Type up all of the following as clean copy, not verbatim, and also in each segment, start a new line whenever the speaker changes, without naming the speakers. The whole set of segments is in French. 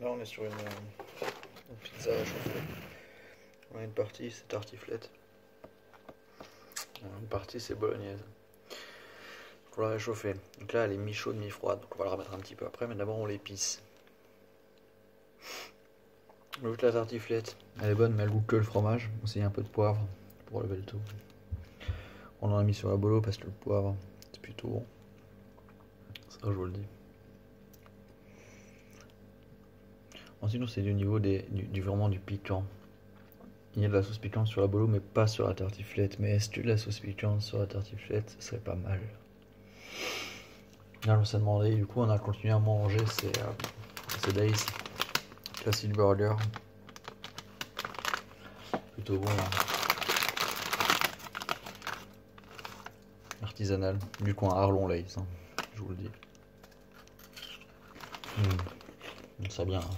Là on est sur une pizza à chauffer. On a une partie c'est tartiflette. Une partie c'est bolognaise. Faut la réchauffer. Donc là elle est mi-chaude, mi-froide. Donc on va la remettre un petit peu après, mais d'abord on l'épice. L'autre la tartiflette, elle est bonne mais elle goûte que le fromage. On s'est un peu de poivre pour lever le tout. On en a mis sur la bolo parce que le poivre c'est plutôt bon. Ça je vous le dis. Ensuite c'est du niveau vraiment du piquant. Il y a de la sauce piquante sur la bolo mais pas sur la tartiflette. Mais est-ce que de la sauce piquante sur la tartiflette ce serait pas mal? Là on s'est demandé, du coup on a continué à manger ces Lay's Classic Burger. Plutôt bon là. Artisanal, du coin Arlon Lay's, hein, je vous le dis. Ça bien, hein.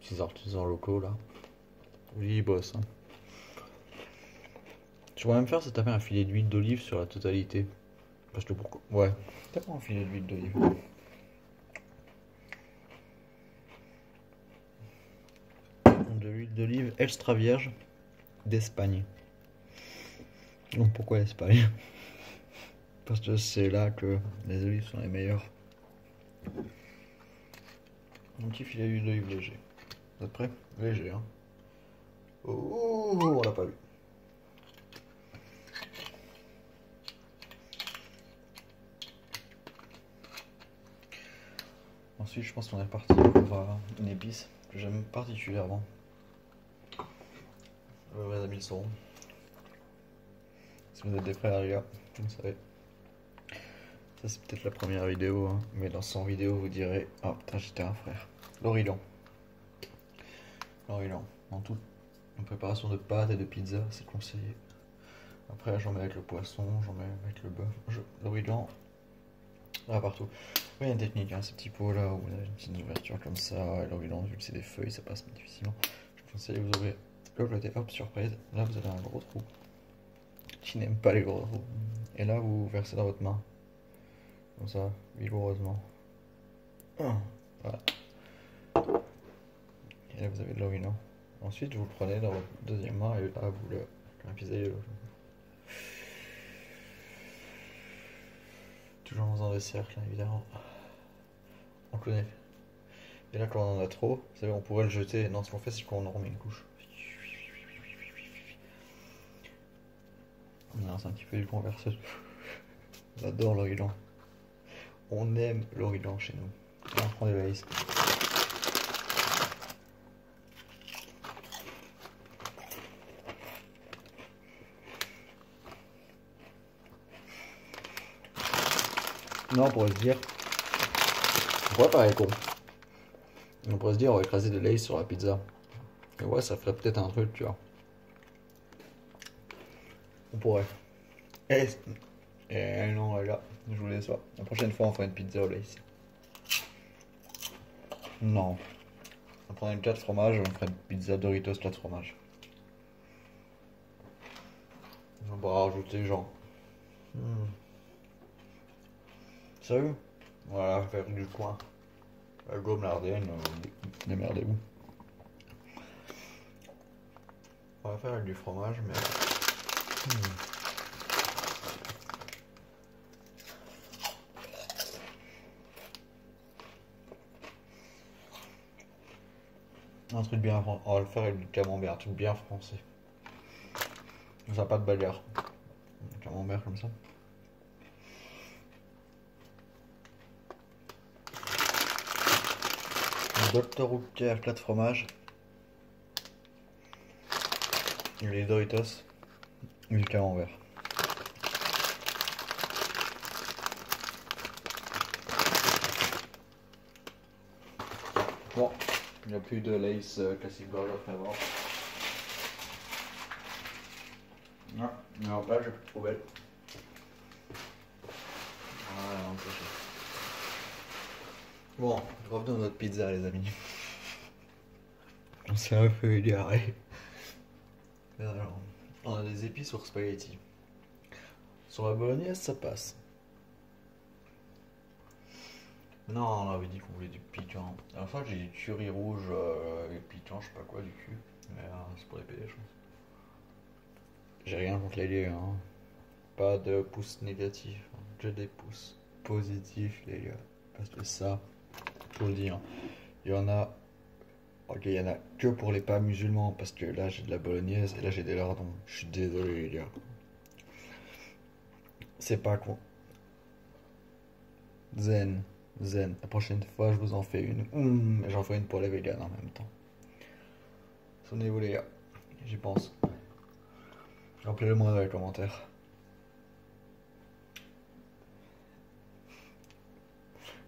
Ces artisans locaux là. Oui, ils bossent. Hein. Tu pourrais même faire, c'est taper un filet d'huile d'olive sur la totalité. Parce que pourquoi? Ouais, tape un filet d'huile d'olive. De l'huile d'olive extra vierge d'Espagne. Donc pourquoi l'Espagne? Parce que c'est là que les olives sont les meilleures. Un petit filet d'huile d'olive léger. Vous êtes prêts? Léger, hein. Oh, on l'a pas vu. Ensuite, je pense qu'on est parti pour une épice que j'aime particulièrement. Mes amis le sauront. Si vous êtes des frères, les gars, vous le savez. Ça, c'est peut-être la première vidéo, hein, mais dans 100 vidéos, vous direz: ah putain, j'étais un frère. L'origan. L'origan. En préparation de pâtes et de pizza, c'est conseillé. Après, j'en mets avec le poisson, j'en mets avec le bœuf. L'origan, là partout. Oui, il y a une technique, hein, ces petits pots là où on a une petite ouverture comme ça. Et l'origan, vu que c'est des feuilles, ça passe difficilement. Je vous conseille, vous ouvrez le côté, hop, surprise. Là, vous avez un gros trou. Qui n'aime pas les gros trous. Et là, vous versez dans votre main. Comme ça, vigoureusement. Voilà. Et là, vous avez de l'origan. Ensuite, vous le prenez dans votre deuxième main et là, vous le pisaillez. Toujours en faisant des cercles, évidemment. On connaît. Et là, quand on en a trop, vous savez, on pourrait le jeter. Non, ce qu'on fait, c'est qu'on en remet une couche. On lance un petit peu du coup, on verse. On adore l'origan. On aime l'origan chez nous. Là, on prend des Lay's. Non, on pourrait se dire. On pourrait paraître con. On pourrait se dire, on va écraser des Lay's sur la pizza. Et ouais, ça ferait peut-être un truc, tu vois. On pourrait. Et non, là, je vous laisse pas. La prochaine fois, on fera une pizza au Lay's. Non. On prendra une 4 fromages, on fera une pizza Doritos 4 fromages. On va rajouter genre. Sérieux? Voilà, faire du coin. La gomme lardenne, démerdez-vous. On va faire avec du fromage, mais. Un truc bien français. On va le faire avec du camembert, un truc bien français. Ça n'a pas de bagarre. Un camembert comme ça. Dr Hooker 4 fromages. Les Doritos. Et du camembert. Bon, il n'y a plus de Lay's Classic Burger à voir. Non, non, pas, j'ai plus de poubelle. Voilà, on peut faire. Bon, revenons à notre pizza, les amis. On s'est un peu égaré. Alors, on a des épices sur spaghetti. Sur la bolognaise, ça passe. Non, on avait dit qu'on voulait du piquant. À la fin, j'ai dit curry rouge et piquant, je sais pas quoi, du cul. Mais c'est pour les PD, je pense. J'ai rien contre les lieux, hein. Pas de pouces négatifs, hein. Que des pouces positifs, les gars. Parce que ça, faut le dire, il y en a. Ok, il y en a que pour les pas musulmans. Parce que là, j'ai de la bolognaise et là, j'ai des lardons. Je suis désolé, les gars. C'est pas con. Zen. Zen. La prochaine fois, je vous en fais une. J'en ferai une pour les véganes en même temps. Sonnez-vous, les gars. J'y pense. Rappelez-le moi dans les commentaires.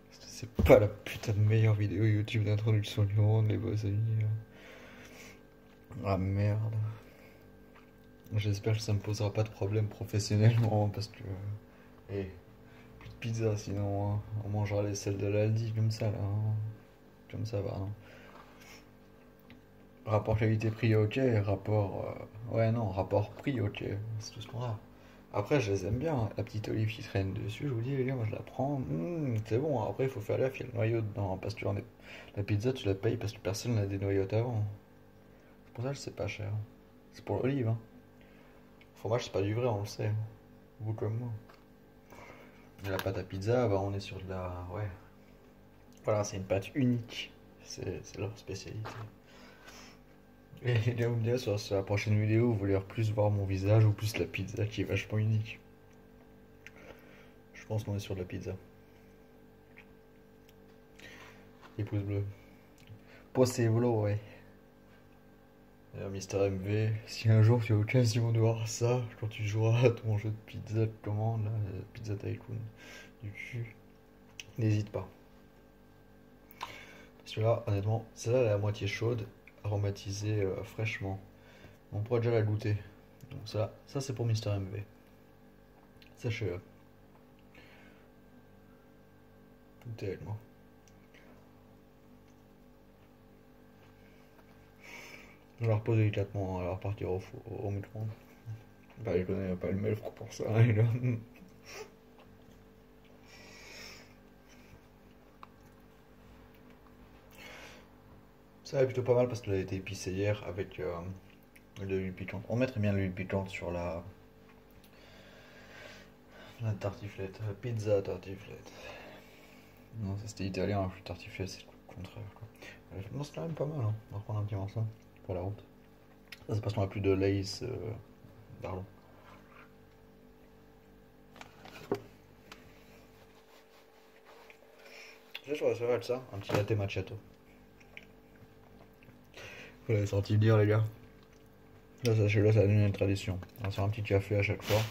C'est pas la putain de meilleure vidéo YouTube d'introduction du monde, les beaux amis. Ah merde. J'espère que ça me posera pas de problème professionnellement parce que. Eh, plus de pizza sinon hein. On mangera les celles de l'Aldi comme ça là. Hein. Comme ça va. Hein. Rapport qualité-prix ok, rapport. Ouais non, rapport prix ok. C'est tout ce qu'on a. Après, je les aime bien, hein. La petite olive qui traîne dessus, je vous dis, les gars, moi je la prends. C'est bon, après, il faut faire gaffe, il y a le noyau dedans. Parce que la pizza, tu la payes parce que personne n'a des noyaux avant. C'est pour ça que c'est pas cher. C'est pour l'olive, hein. Le fromage, c'est pas du vrai, on le sait. Vous comme moi. Et la pâte à pizza, bah, on est sur de la. Ouais. Voilà, c'est une pâte unique. C'est leur spécialité. Et les gars, vous me direz sur la prochaine vidéo, vous voulez plus voir mon visage ou plus la pizza qui est vachement unique. Je pense qu'on est sur de la pizza. Les pouces bleus. Possible, ouais. D'ailleurs, Mister MV, si un jour tu as l'occasion de voir ça, quand tu joueras à ton jeu de pizza de commande, là, Pizza Tycoon, du cul, n'hésite pas. Parce que là, honnêtement, celle-là, elle est à moitié chaude, aromatisée fraîchement. On pourra déjà la goûter. Donc ça c'est pour Mister MV. Sachez-le. Goûtez avec moi. Je la repose délicatement, elle va repartir au micro-ondes. Bah, je connais pas le mail pour ça, hein, les gars. Ça va plutôt pas mal parce qu'elle a été épicée hier avec de l'huile piquante. On mettrait bien de l'huile piquante sur la tartiflette. Pizza tartiflette. Non, ça c'était italien, la tartiflette c'est le contraire. Quoi. Non, c'est quand même pas mal, hein. On va reprendre un petit morceau pour la route. Ça c'est parce qu'on a plus de lace d'Arlon. J'ai sur la soirée ça, un petit latte macchiato. Vous l'avez senti dire les gars. Là, sachez-le, ça devient une tradition. On va faire un petit café à chaque fois.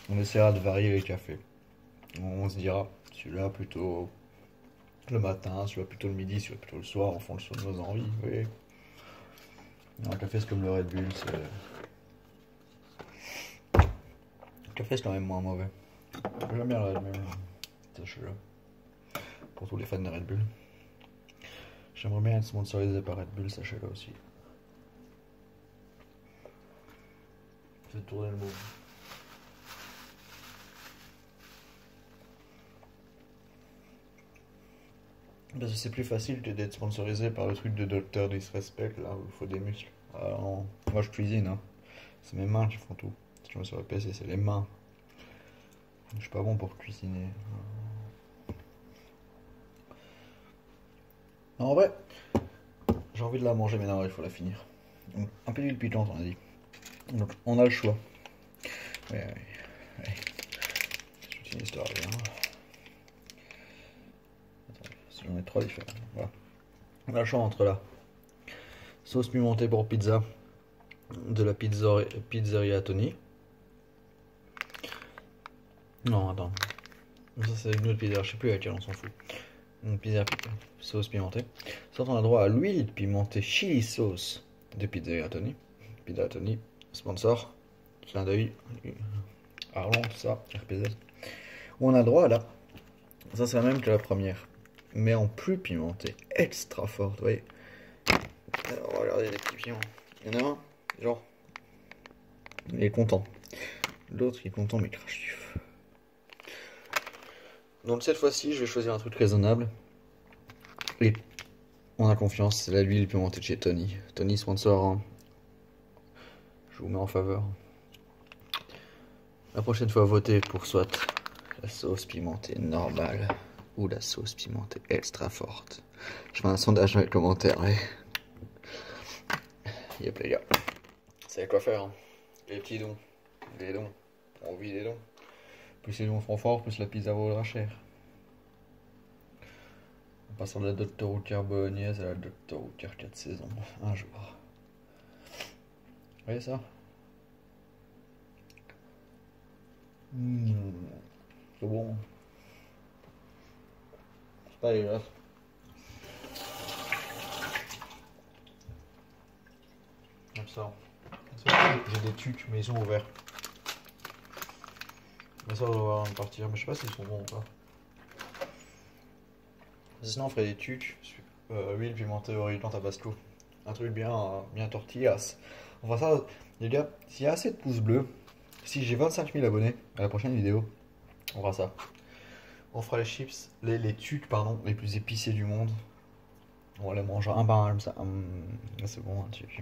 On essaiera de varier les cafés. On se dira, celui-là plutôt le matin, celui-là plutôt le midi, celui-là plutôt le soir, en fonction de nos envies. Vous voyez. Un café c'est comme le Red Bull, c'est. Le café c'est quand même moins mauvais. J'aime bien le Red Bull. Sachez-le. Pour tous les fans de Red Bull. J'aimerais bien être sponsorisé par Red Bull, sachez-le aussi. Faites tourner le mot. Parce que c'est plus facile que d'être sponsorisé par le truc de Docteur Disrespect, là où il faut des muscles. Alors non, moi je cuisine, hein. C'est mes mains qui font tout. Si je me suis répété, c'est les mains. Je suis pas bon pour cuisiner. Non, en vrai, j'ai envie de la manger, mais non, il faut la finir. Donc, un peu d'huile piquante, on a dit. Donc, on a le choix. Ouais. C'est une histoire, hein. Attends, j'en ai trois différents. Voilà. On a le choix entre là. Sauce pimentée pour pizza de la pizzeria Tony. Non, attends. Ça, c'est une autre pizza, je sais plus laquelle, on s'en fout. Une pizza sauce pimentée. Soit on a droit à l'huile pimentée chili sauce de Pizzeria Tony. Pizza Tony, sponsor, clin d'œil, Arlon, tout ça, RPZ. Où on a droit là. Ça c'est la même que la première, mais en plus pimentée, extra forte, vous voyez. Alors, on va regarder les petits piments. Il y en a un, genre, il est content. L'autre il est content mais crache du feu. Donc cette fois-ci, je vais choisir un truc raisonnable. Et on a confiance, c'est la l'huile pimentée de chez Tony. Tony sponsor, hein. Je vous mets en faveur. La prochaine fois, votez pour soit la sauce pimentée normale ou la sauce pimentée extra forte. Je fais un sondage dans les commentaires. Yep les gars, vous savez quoi faire, hein. Les petits dons, des dons, on vit des dons. Plus les dons seront forts, plus la pizza vaudra cher. En passant de la Dr Oetker bolognaise à la Dr Oetker 4 saisons, un jour. Vous voyez ça? C'est bon. C'est pas dégueulasse. Comme ça. J'ai des tucs, mais ils sont ouverts. Mais ça, on va voir partir. Mais je sais pas s'ils sont bons ou pas. Sinon, on ferait des tucs. Huile pimentée origan tabasco. Un truc bien, bien tortillas. On fera ça, les gars. S'il y a assez de pouces bleus, si j'ai 25 000 abonnés à la prochaine vidéo, on fera ça. On fera les chips, les tucs, pardon, les plus épicés du monde. On va les manger un par un comme ça. C'est bon, un tuc.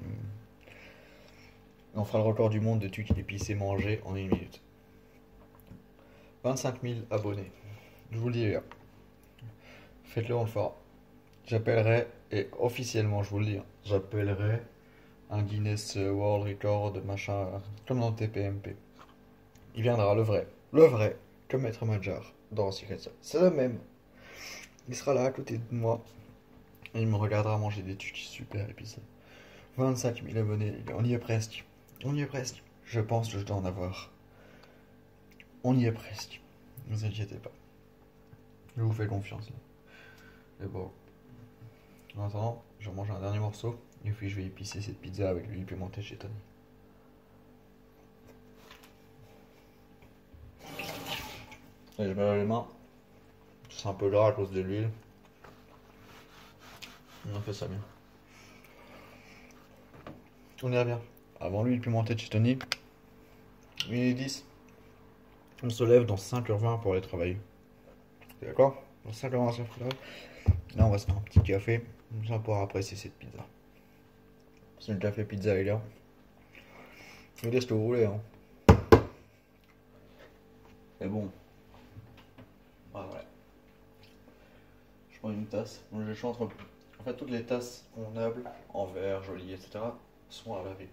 On fera le record du monde de tucs épicés mangés en 1 minute. 25 000 abonnés. Je vous le dis, les gars. Faites-le, on le fera. J'appellerai, et officiellement, je vous le dis, hein, j'appellerai un Guinness World Record, machin, comme dans le TPMP. Il viendra, le vrai, comme Maître Madjar dans Secret Service. C'est le même. Il sera là à côté de moi. Et il me regardera manger des tucs super épicés. 25 000 abonnés, les gars. On y est presque. On y est presque. Je pense que je dois en avoir. On y est presque. Ne vous inquiétez pas. Je vous fais confiance là. Et bon. En attendant, je vais manger un dernier morceau. Et puis je vais épicer cette pizza avec l'huile pimentée chez Tony. Et je me lave les mains. C'est un peu gras à cause de l'huile. On a fait ça bien. On y revient. Avant l'huile pimentée de chez Tony. 1h10. On se lève dans 5h20 pour aller travailler. D'accord? Dans 5h20 sur le travail. Là, on va se faire un petit café. Comme ça, on pourra apprécier cette pizza. C'est le café pizza, les gars. Vous dites ce que vous voulez, hein. Mais bon. Ah, ouais. Je prends une tasse. Donc, je entre. En fait, toutes les tasses convenables, en verre, jolies, etc., sont à laver.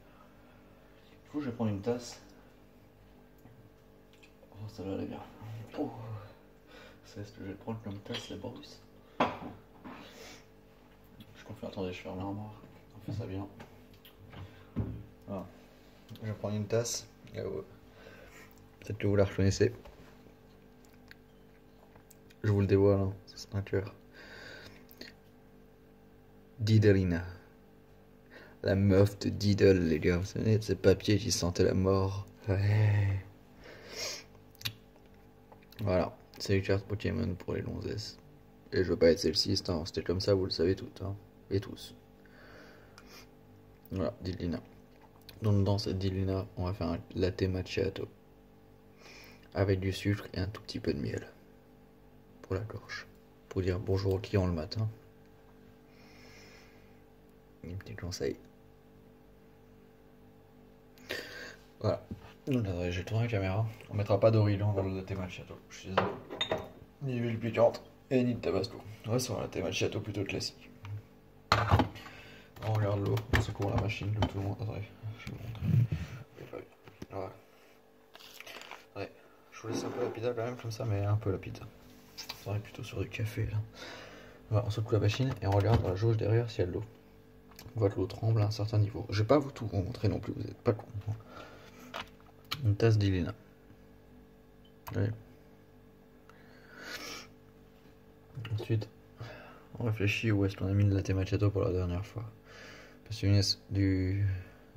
Du coup, je vais prendre une tasse. Oh, ça va aller bien. Oh. C'est ce que je vais prendre comme tasse, les Bruce. Je confie, attendez, je ferme l'armoire. On fait ça bien. Voilà. Je vais prendre une tasse. Peut-être que vous la reconnaissez. Je vous le dévoile, hein. C'est un cœur. Diddlina. La meuf de Diddle, les gars. Vous savez, ce papier qui sentait la mort. Ouais. Voilà. C'est les cartes Pokémon pour les gonzesses. Et je veux pas être sexiste, hein. C'était comme ça, vous le savez toutes, hein. Et tous. Voilà, Diddlina. Donc dans cette Diddlina, on va faire un latte macchiato. Avec du sucre et un tout petit peu de miel. Pour la gorge. Pour dire bonjour aux clients le matin. Un petit conseil. Voilà. Donc attendez, j'ai tourné la caméra. On mettra pas d'origan dans le latte macchiato. Je suis désolé. Ni huile piquante et ni de tabasco. On va sur un latte macchiato plutôt classique. On regarde l'eau, on secoue la machine comme tout le monde. Attendez, je vous montre. Voilà. Ouais. Je vous laisse un peu la pizza quand même comme ça, mais un peu la pizza. On est plutôt sur du café là. Voilà, on secoue la machine et on regarde dans la jauge derrière s'il y a de l'eau. On voit que l'eau tremble à un certain niveau. Je vais pas vous tout vous montrer non plus, vous n'êtes pas con. Une tasse d'Ilena. Ouais. Ensuite, on réfléchit où est-ce qu'on a mis le latte macchiato pour la dernière fois. Parce que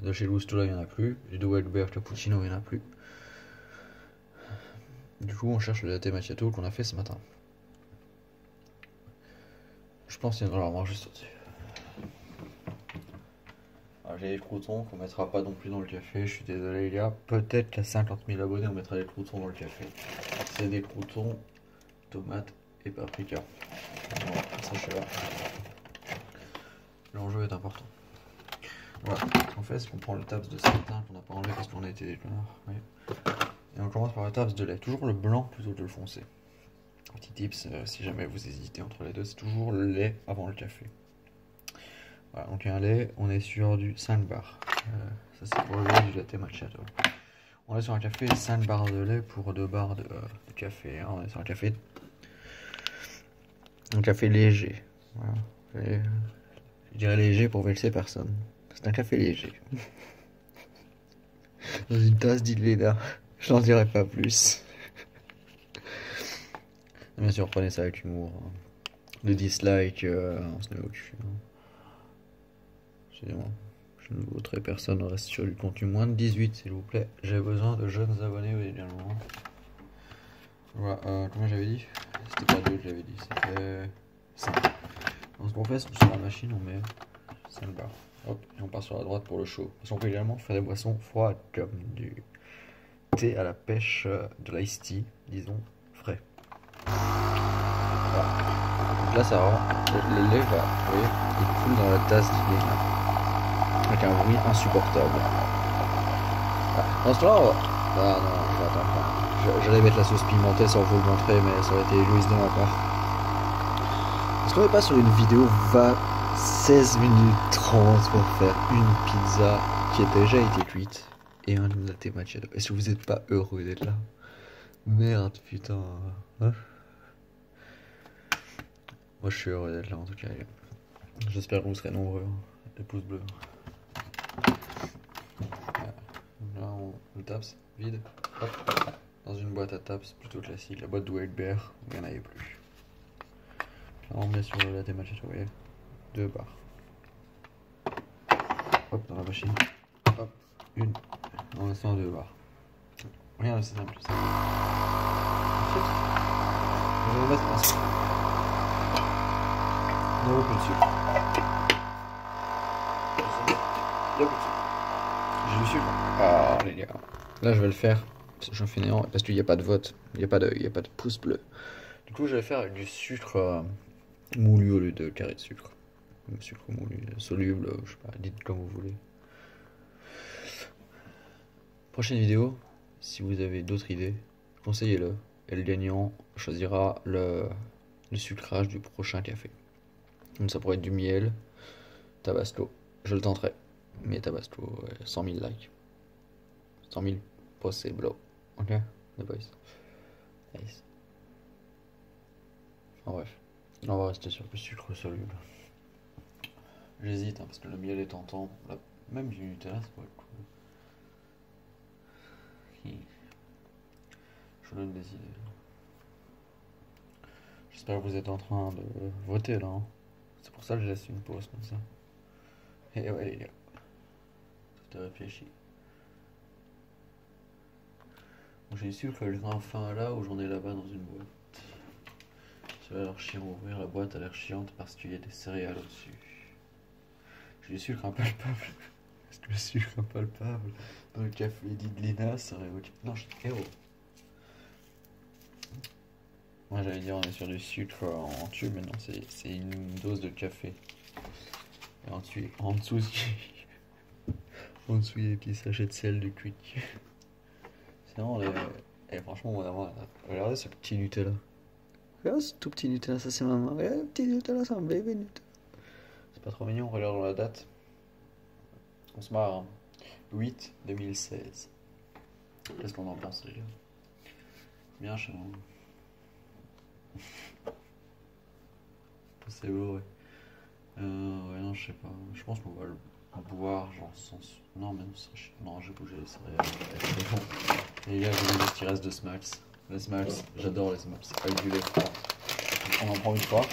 de chez Gusto là il n'y en a plus. Du Double Bear Cappuccino il n'y en a plus. Du coup on cherche le latte macchiato qu'on a fait ce matin. Je pense qu'il y en a vraiment juste au-dessus. J'ai les croutons qu'on mettra pas non plus dans le café, je suis désolé les gars. Peut-être qu'à 50 000 abonnés on mettra les croutons dans le café. C'est des croutons, tomates et paprika. Voilà, sachez-le. L'enjeu est important. Voilà, ce qu'on fait, c'est qu'on prend le taps de sarrasin qu'on n'a pas enlevé parce qu'on a été déclenard. Oui. Et on commence par le taps de lait. Toujours le blanc plutôt que le foncé. Petit tips, si jamais vous hésitez entre les deux, c'est toujours le lait avant le café. Voilà, donc un lait, on est sur du 5 bars. Ça c'est pour le lait du latte macchiato. On est sur un café 5 barres de lait pour 2 barres de café. Hein. On est sur un café léger. Voilà. Je dirais léger pour vexer personne. C'est un café léger. Dans une tasse d'Ilena. Je n'en dirai pas plus. Bien sûr, prenez ça avec humour. Le dislike, on se met au cul. Excusez-moi. Je ne voterai personne, reste sur du contenu moins de 18 s'il vous plaît. J'ai besoin de jeunes abonnés également. Voilà, comment j'avais dit? C'était pas 2 que j'avais dit, c'était 5. Donc ce qu'on fait, sur la machine, on met 5 barres. Hop, et on part sur la droite pour le chaud. Parce qu'on peut également faire des boissons froides comme du thé à la pêche, de l'ice tea, disons, frais. Voilà. Donc là, ça rend. Le lait va, vous voyez, il coule dans la tasse d'Ilena. Avec un bruit insupportable. Ah, dans ce temps-là, ah non, je vais attendre. J'allais mettre la sauce pimentée sans vous le montrer, mais ça aurait été égoïste de ma part. Est-ce qu'on n'est pas sur une vidéo 16 minutes 30 pour faire une pizza qui a déjà été cuite et un latte macchiato? Est-ce que vous n'êtes pas heureux d'être là? Merde, putain. Hein? Moi je suis heureux d'être là en tout cas. J'espère que vous serez nombreux. Les pouces bleus. Là on le taps vide. Hop. Dans une boîte à taps plutôt classique. La boîte de White Bear, il n'y en avait plus. Là on met sur le latte macchiato, vous voyez. 2 barres. Hop, dans la machine. Hop, une. On descend 2 barres. Rien de simple. Ensuite, on va mettre un sucre. Non, plus de sucre. Il y a plus de sucre. J'ai du sucre. Ah, les gars. Là, je vais le faire. J'en fais néant parce qu'il n'y a pas de vote. Il n'y a pas de pouce bleu. Du coup, je vais faire avec du sucre moulu au lieu de carré de sucre. Sucre moulu, soluble, je sais pas, dites comme vous voulez. Prochaine vidéo, si vous avez d'autres idées, conseillez-le. Et le gagnant choisira le sucrage du prochain café. Donc ça pourrait être du miel, Tabasco. Je le tenterai. Mais Tabasco, 100 000 likes. 100 000 possible. Ok, the boys. Nice. Enfin bref, on va rester sur le sucre soluble. J'hésite parce que le miel est tentant. Là, même du Nutella, ça pourrait être cool. Je vous donne des idées. J'espère que vous êtes en train de voter là. Hein. C'est pour ça que je laisse une pause comme ça. Et ouais les gars, tout est réfléchi. J'ai su que j'en ai enfin là où j'en ai là-bas dans une boîte. Ça a l'air chiant, ouvrir la boîte a l'air chiante parce qu'il y a des céréales au-dessus. J'ai du sucre impalpable. Est-ce que le sucre impalpable dans le café d'Idlina serait ok? Non, je suis héros. Moi j'allais dire on est sur du sucre en tube, mais non, c'est une dose de café. Et en dessous, il y a des petits sachets de sel de Quick. C'est vraiment franchement, regardez ce petit Nutella. Regarde ce tout petit Nutella, ça c'est maman. Regarde le petit Nutella, c'est un bébé Nutella. C'est pas trop mignon, regardons la date. On se marre, hein. 8-2016. Qu'est-ce qu'on en pense les gars? Bien chez moi. C'est beau, ouais. Ouais, non, je sais pas. Je pense qu'on va le boire, genre sans. Non, mais non, non, j'ai bougé les céréales. Et les gars, j'ai des petits restes de Smacks. Les Smacks, j'adore les Smacks. Avec du lait froid. On en prend une fois,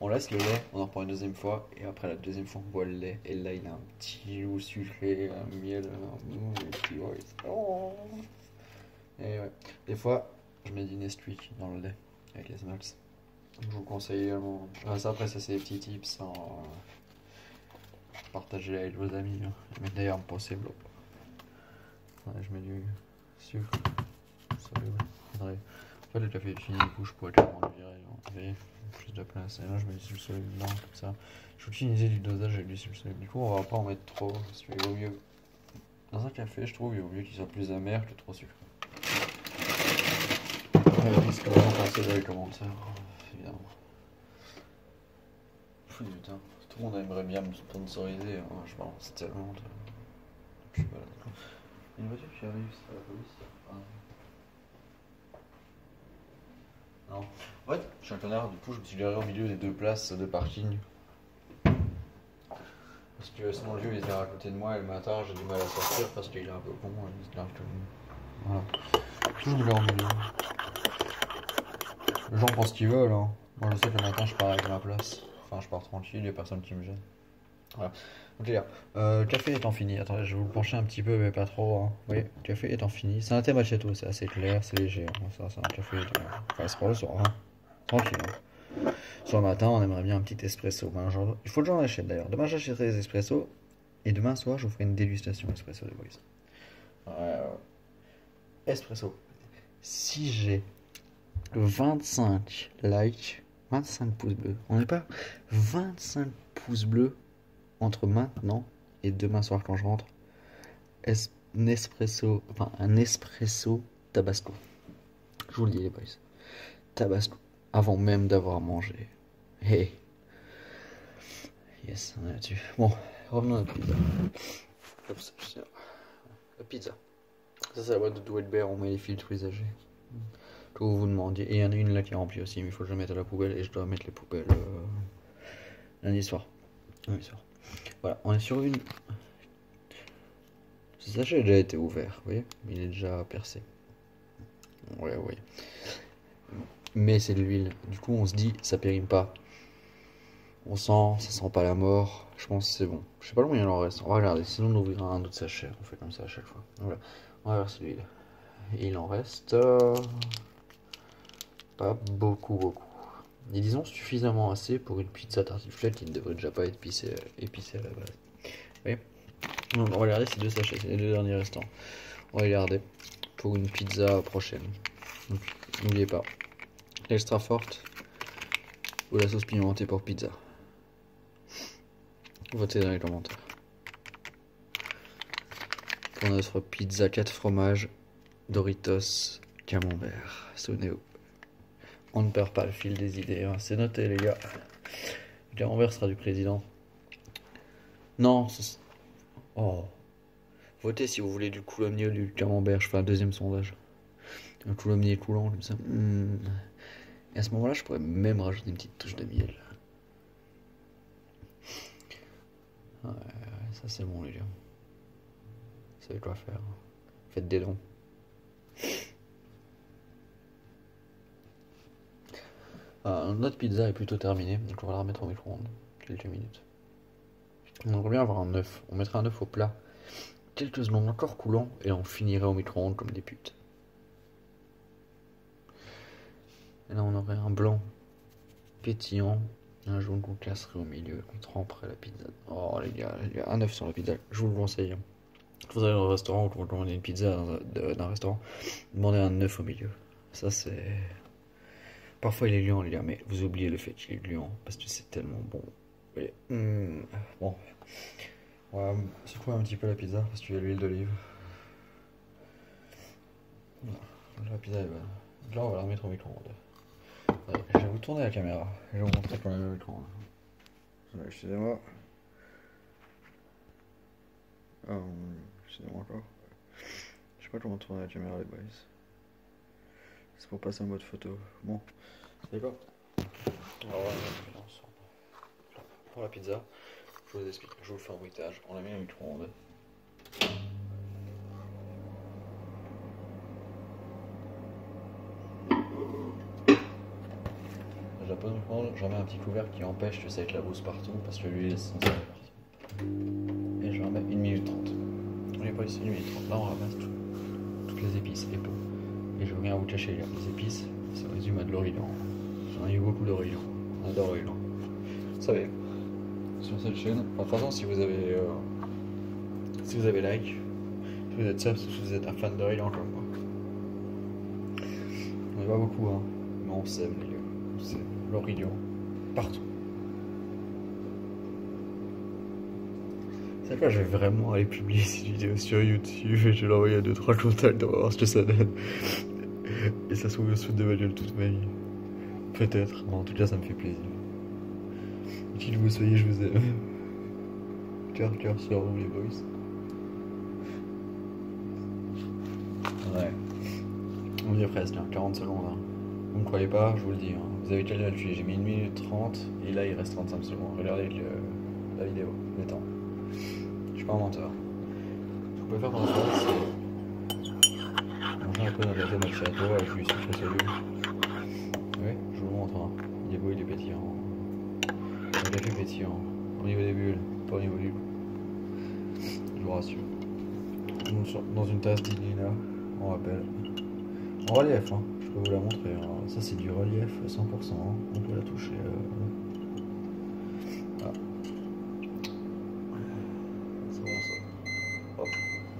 on laisse le lait, on en prend une deuxième fois, et après la deuxième fois, on boit le lait. Et là, il a un petit goût sucré, un miel, un petit oh. Et ouais, des fois, je mets du Nesquik dans le lait avec les Smacks. Je vous conseille également. Ça, après, ça, c'est des petits tips. Partagez avec vos amis. Hein. Mais d'ailleurs, possible. Ouais, je mets du sucre. Attendez. En fait, le café est fini, du coup, je pourrais clairement le virer. Vous voyez, plus de place. Et là, je mets du sucre solide dedans, comme ça. Je vais utiliser du dosage avec du sucre solide. Du coup, on va pas en mettre trop, parce qu'il vaut mieux. Dans un café, je trouve, il vaut mieux qu'il soit plus amer que trop sucré. Dites ce que vous en pensez dans les commentaires, évidemment. Putain, tout le monde aimerait bien me sponsoriser, hein. Je balance tellement de. Je sais pas là. Il y a une voiture qui arrive, c'est pas la police. Non. En fait, je suis un connard, du coup je me suis garé au milieu des deux places de parking. Parce que sinon le vieux il était à côté de moi et le matin j'ai du mal à sortir parce qu'il est un peu con. Il se lave tout. Voilà. Je me gare au milieu. Les gens pensent ce qu'ils veulent, hein. Moi je sais que le matin je pars avec ma place. Enfin je pars tranquille, il y a personne qui me gêne. Voilà. Donc les gars, café étant fini, attendez, je vais vous le pencher un petit peu, mais pas trop. Hein. Vous voyez, café étant fini. C'est un thé macchiato, c'est assez clair, c'est léger. Hein. Ça, c'est un café. Enfin, c'est pour le soir, hein. Tranquille. Hein. Sur le matin, on aimerait bien un petit espresso. Ben, genre, il faut que j'en achète d'ailleurs. Demain, j'achèterai des espressos. Et demain soir, je vous ferai une dégustation espresso des boys. Espresso. Si j'ai 25 likes, 25 pouces bleus, on n'est pas 25 pouces bleus entre maintenant et demain soir quand je rentre, un espresso tabasco. Je vous le dis les boys, tabasco, avant même d'avoir mangé. Hey, yes, on est là-dessus. Bon, revenons à la pizza. La pizza. Ça, c'est la boîte de Douelbert, on met les filtres usagés. Que vous vous demandiez. Et il y en a une là qui est remplie aussi, mais il faut que je la mette à la poubelle et je dois mettre les poubelles lundi soir. Lundi soir. Voilà, on est sur une. Ce sachet a déjà été ouvert, vous voyez, il est déjà percé. Ouais. Mais c'est de l'huile. Du coup, on se dit, ça périme pas. On sent, ça sent pas la mort. Je pense que c'est bon. Je sais pas combien il en reste. On va regarder. Sinon, on ouvrira un autre sachet. On fait comme ça à chaque fois. Voilà. On va verser l'huile. Et il en reste pas beaucoup. Et disons suffisamment assez pour une pizza tartiflette qui ne devrait déjà pas être épicée à la base. Vous voyez ? Donc, on va regarder ces deux sachets, c'est les deux derniers restants. On va les garder pour une pizza prochaine. Donc, n'oubliez pas, l'extra forte ou la sauce pimentée pour pizza. Votez dans les commentaires. Pour notre pizza 4 fromages, Doritos, camembert. Souvenez-vous, on ne perd pas le fil des idées, hein. C'est noté les gars. Le camembert sera du président. Non, oh. Votez si vous voulez du coulommiers ou du camembert. Je fais un deuxième sondage. Un coulommier coulant comme ça. Et à ce moment-là, je pourrais même rajouter une petite touche de miel. Ouais, ça c'est bon les gars. Vous savez quoi faire. Faites des dons. Notre pizza est plutôt terminée, donc on va la remettre au micro-ondes. Quelques minutes. On aimerait bien avoir un œuf. On mettrait un œuf au plat. Quelques secondes encore coulant et on finirait au micro-ondes comme des putes. Et là on aurait un blanc pétillant et un jaune qu'on casserait au milieu, qu'on tremperait la pizza. Oh les gars, un œuf sur la pizza, je vous le conseille. Vous allez dans un restaurant ou quand vous commandez une pizza d'un restaurant, demandez un œuf au milieu. Ça c'est... Parfois il est gluant les gars, mais vous oubliez le fait qu'il est gluant parce que c'est tellement bon. Et, bon. On va secouer un petit peu la pizza parce qu'il y a l'huile d'olive. La pizza est bonne. Là on va la remettre au micro-ondes. Je vais vous tourner la caméra. Je vais vous montrer quand même le micro-ondes. Excusez-moi. Excusez-moi encore. Je sais pas comment tourner la caméra les boys. C'est pour passer en mode photo. Bon. C'est quoi? Alors voilà, pour la pizza, je vous explique. Je vous fais un bruitage. On l'a mis au micro-ondes. Je la pose au micro-ondes, j'en mets un petit couvercle qui empêche que ça éclabousse partout parce que l'huile est censée aller partout. Et je remets 1 minute 30. On n'est pas ici 1 minute 30. Là on ramasse toutes les épices et tout. Et je veux rien vous cacher les épices, ça résume à de l'origan. J'en ai eu beaucoup d'origan. On adore l'origan. Vous savez, sur cette chaîne, enfin, de toute façon si vous avez like, si vous êtes sub, si vous êtes un fan d'origan comme moi, est pas beaucoup, hein. Mais on s'aime, les gars. On s'aime. L'Orient. Partout. C'est quoi, je vais vraiment aller publier cette vidéo sur YouTube et je vais l'envoyer à 2-3 contacts pour voir ce que ça donne. Et ça se trouve, je se fout de ma gueule toute ma vie. Peut-être. En tout cas, ça me fait plaisir. Qui que vous soyez, je vous aime. Cœur sur vous, les boys. Ouais. On y est presque, hein, 40 secondes. Hein. Vous ne me croyez pas, je vous le dis. Hein. Vous avez déjà calculé, j'ai mis 1 minute 30 et là il reste 35 secondes. Regardez la vidéo, les temps. Je suis pas un menteur. Ce qu'on peut faire pendant ce temps, c'est manger un peu notre latte macchiato avec du sucre solide. Oui, je vous le montre. Hein. Il est beau, il est pétillant. Le café pétillant. Au niveau des bulles, pas au niveau du goût. Je vous rassure. Dans une tasse d'Ilina, on rappelle. En relief, hein. Je peux vous la montrer. Hein. Ça, c'est du relief 100%. Hein. On peut la toucher. Ah. C'est bon ça. Hop,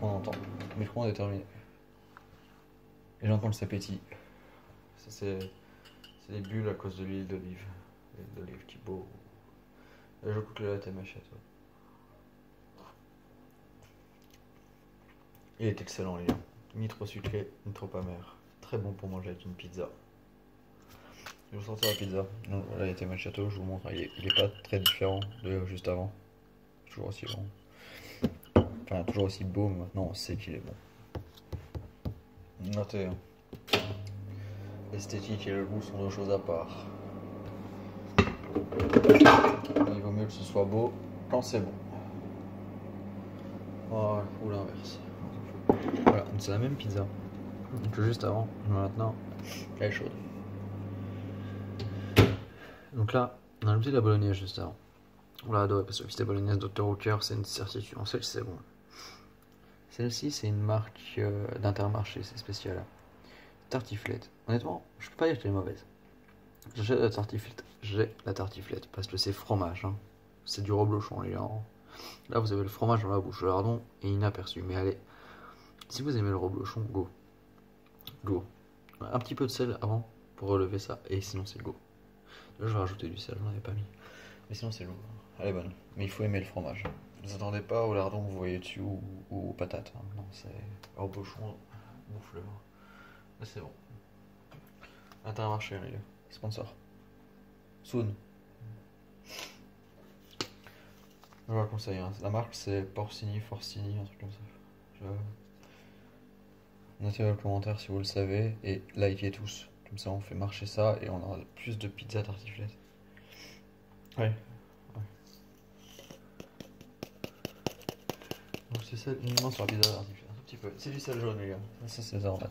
on entend. Le micro-ondes est terminé. Et j'entends le sapétit. Ça, c'est les bulles à cause de l'huile d'olive. L'huile d'olive qui est beau. Et je goûte le latte macchiato. Il est excellent, les gars. Ni trop sucré, ni trop amer. Très bon pour manger avec une pizza. Je vais vous sortir la pizza. Donc, là, il était macchiato, je vous montre. Il est pas très différent de juste avant. Toujours aussi bon. Enfin, toujours aussi beau, mais maintenant on sait qu'il est bon. Notez, hein. L'esthétique et le goût sont deux choses à part. Il vaut mieux que ce soit beau quand c'est bon. Oh, ou l'inverse. Voilà, c'est la même pizza que juste avant, mais maintenant elle est chaude. Donc là, on a goûté de la bolognaise juste avant. On l'a adoré parce que la pizza bolognaise Dr. Hooker, c'est une certitude, on sait que c'est bon. Celle-ci, c'est une marque d'Intermarché, c'est spécial. Tartiflette. Honnêtement, je peux pas dire qu'elle est mauvaise. J'ai la tartiflette parce que c'est fromage. Hein. C'est du reblochon, les gars. Là, vous avez le fromage dans la bouche. Le lardon est inaperçu. Mais allez, si vous aimez le reblochon, go. Go. Un petit peu de sel avant pour relever ça. Et sinon, c'est go. Là, je vais rajouter du sel, j'en avais pas mis. Mais sinon, c'est lourd. Elle est bonne. Mais il faut aimer le fromage. Ne vous attendez pas au lardon que vous voyez dessus ou aux patates. Hein. Non, c'est reblochon, bouffe-le. Mais c'est bon. Intermarché, les gars. Sponsor. Soon. Je vous la conseille. Hein. La marque, c'est Porcini, Forcini, un truc comme ça. Notez dans le commentaire si vous le savez et likez tous. Comme ça, on fait marcher ça et on aura plus de pizza tartiflette. Ouais. Donc c'est ça uniquement sur la pizza tartiflette. Un tout petit peu. C'est du sel jaune, les gars. Ça, c'est ça en fait.